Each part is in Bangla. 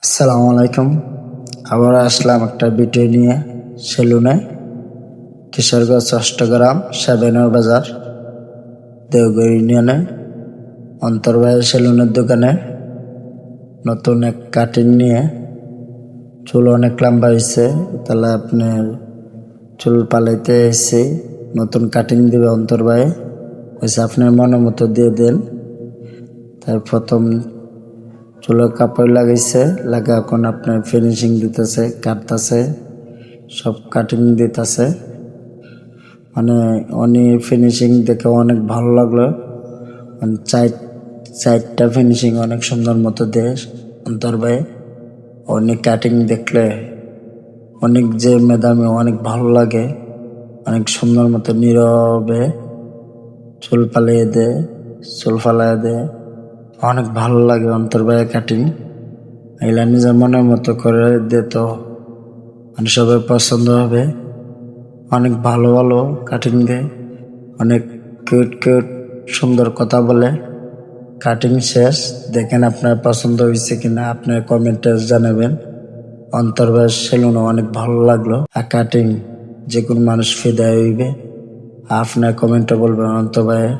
আসসালামু আলাইকুম। আবার আসলাম একটা ভিডিও নিয়ে সেলুনে, কিশোরগঞ্জ অষ্টগ্রাম সেভেনের বাজার দেওঘর ইউনিয়নে অন্তর্বাহিনী সেলুনের দোকানে নতুন এক কাটিং নিয়ে। চুল অনেক লম্বা হয়েছে, তাহলে আপনার চুল পালাইতে এসে নতুন কাটিং দিবে অন্তর্বাহে হয়েছে, আপনার মনের মতো দিয়ে দেন। তার প্রথম চুলের কাপড় লাগাইছে, লাগা এখন আপনার ফিনিশিং দিতেছে, কাটতেছে, সব কাটিং দিতেছে। মানে ফিনিশিং দেখে অনেক ভালো লাগলো। মানে চারটা ফিনিশিং অনেক সুন্দর মতো দেয় অন্তর্বাহে। অনেক কাটিং দেখলে অনেক যে মেদামে অনেক ভালো লাগে, অনেক সুন্দর মতো নীরবে চুল ফালাইয়ে দেয়, অনেক ভালো লাগে অন্তর্বাহে কাটিং। এগুলা নিজের মনের মতো করে দিত, মানে সবাই পছন্দ হবে। অনেক ভালো ভালো কাটিং দেয়, অনেক কিউট সুন্দর কথা বলে। কাটিং শেষ, দেখেন আপনার পছন্দ হয়েছে কিনা, আপনার কমেন্টে জানাবেন। অন্তর্বাস সেলুনও অনেক ভালো লাগলো, আর কাটিং যে কোনো মানুষ ফিদা হইবে। আপনার কমেন্টে বলবেন অন্তর্বাহে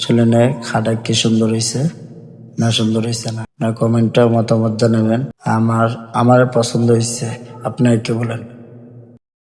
সেলুনে খাটা কি সুন্দর হয়েছে না সুন্দর হয়েছে না। আপনার কমেন্টে মতামত জানাবেন। আমার পছন্দ হয়েছে, আপনার কি বলেন?